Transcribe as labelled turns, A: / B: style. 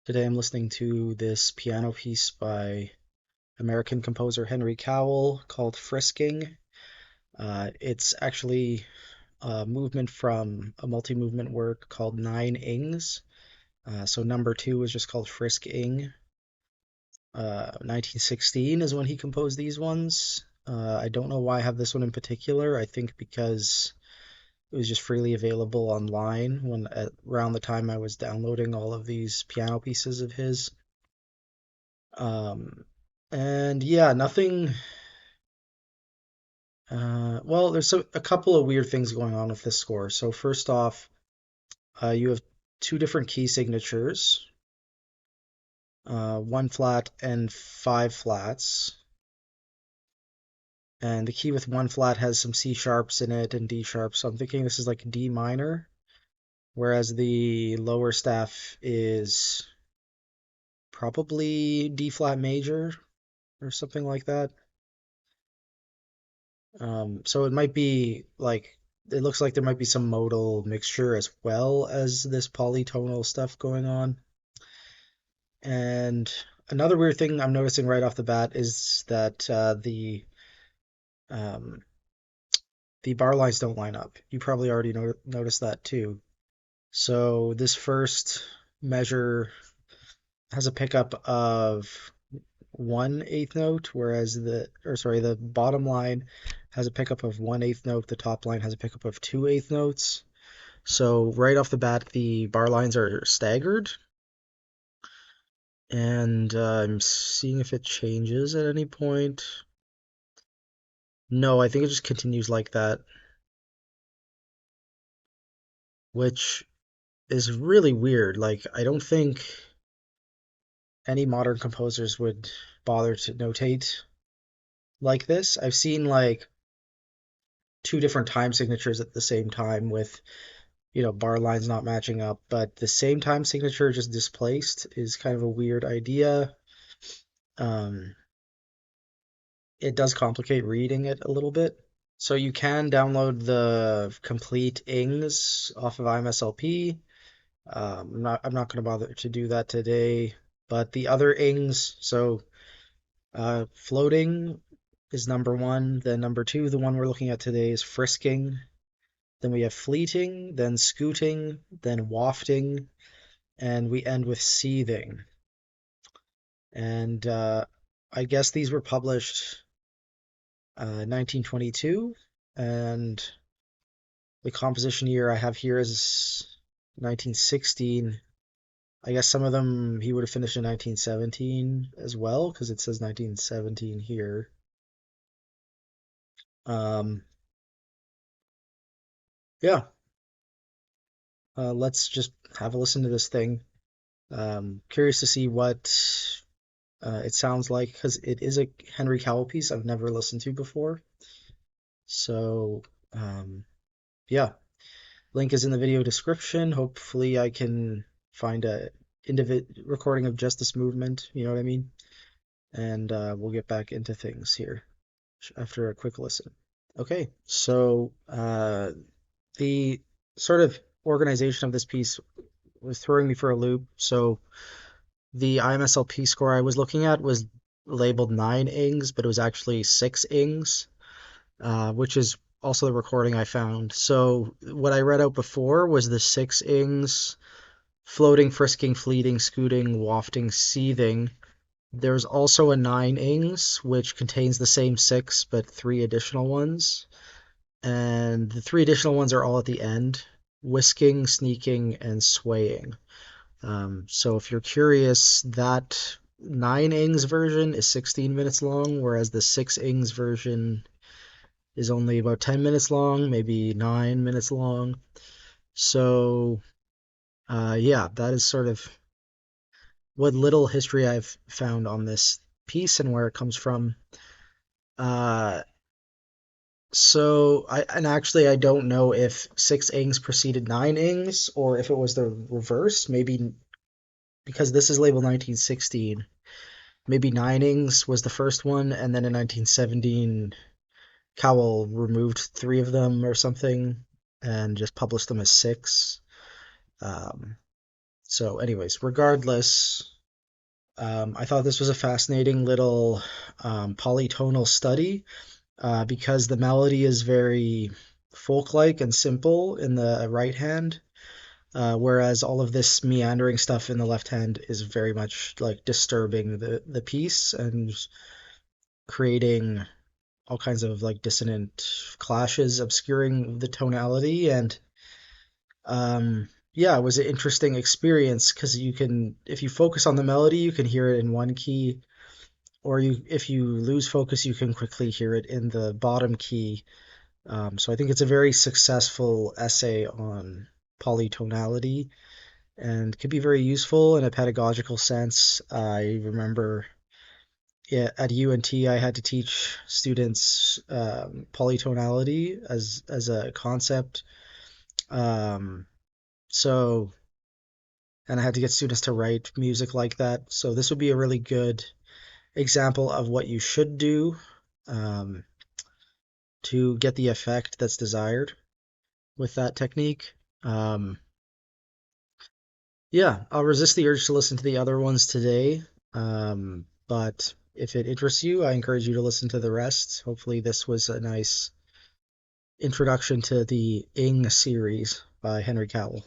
A: Today I'm listening to this piano piece by American composer Henry Cowell called Frisking. It's actually a movement from a multi-movement work called Nine Ings. So number two is just called Frisking. 1916 is when he composed these ones. I don't know why I have this one in particular. I think because it was just freely available online when around the time I was downloading all of these piano pieces of his. Um, and yeah, nothing. Well, there's a couple of weird things going on with this score. So first off, you have two different key signatures, one flat and five flats. And the key with one flat has some C sharps in it and D sharps. So I'm thinking this is like D minor, whereas the lower staff is probably D flat major or something like that. So it might be like it looks like there might be some modal mixture as well as this polytonal stuff going on. And another weird thing I'm noticing right off the bat is that um, the bar lines don't line up. You probably already noticed that too. So this first measure has a pickup of 1/8 note, whereas the bottom line has a pickup of 1/8 note. The top line has a pickup of 2/8 notes. So right off the bat, the bar lines are staggered, and I'm seeing if it changes at any point. No, I think it just continues like that, which is really weird. Like, I don't think any modern composers would bother to notate like this. I've seen like two different time signatures at the same time with, bar lines not matching up, but the same time signature just displaced is kind of a weird idea. Um, it does complicate reading it a little bit. So you can download the complete ings off of IMSLP. I'm not going to bother to do that today, but the other ings, so floating is number one. Then number two, the one we're looking at today, is frisking. Then we have fleeting, then scooting, then wafting, and we end with seething. And I guess these were published 1922, and the composition year I have here is 1916. I guess some of them he would have finished in 1917 as well, because it says 1917 here. Um, yeah, let's just have a listen to this thing. Curious to see what it sounds like, because it is a Henry Cowell piece I've never listened to before. So, um, yeah, link is in the video description. Hopefully, I can find a recording of just this movement. You know what I mean? And we'll get back into things here after a quick listen. Okay, so the sort of organization of this piece was throwing me for a loop. So the IMSLP score I was looking at was labeled 9 ings, but it was actually 6 ings, which is also the recording I found. So what I read out before was the 6 ings: floating, frisking, fleeting, scooting, wafting, seething. There's also a 9 ings, which contains the same six, but three additional ones. And the three additional ones are all at the end: whisking, sneaking, and swaying. So if you're curious, that 9 ings version is 16 minutes long, whereas the 6 ings version is only about 10 minutes long, maybe 9 minutes long. So, yeah, that is sort of what little history I've found on this piece and where it comes from. Uh, and actually, I don't know if 6 ings preceded 9 ings or if it was the reverse. Maybe because this is labeled 1916, maybe 9 ings was the first one, and then in 1917, Cowell removed three of them or something and just published them as six. Um, So, anyways, regardless, I thought this was a fascinating little polytonal study because the melody is very folk-like and simple in the right hand, whereas all of this meandering stuff in the left hand is very much like disturbing the piece and creating all kinds of like dissonant clashes, obscuring the tonality. And yeah, it was an interesting experience because you can, if you focus on the melody, you can hear it in one key, or if you lose focus, you can quickly hear it in the bottom key. So I think it's a very successful essay on polytonality and could be very useful in a pedagogical sense. I remember, yeah, at UNT, I had to teach students polytonality as a concept. Um, so, and I had to get students to write music like that. So this would be a really good example of what you should do um, to get the effect that's desired with that technique. Um, yeah, I'll resist the urge to listen to the other ones today. But if it interests you, I encourage you to listen to the rest. Hopefully, this was a nice introduction to the Ing series by Henry Cowell.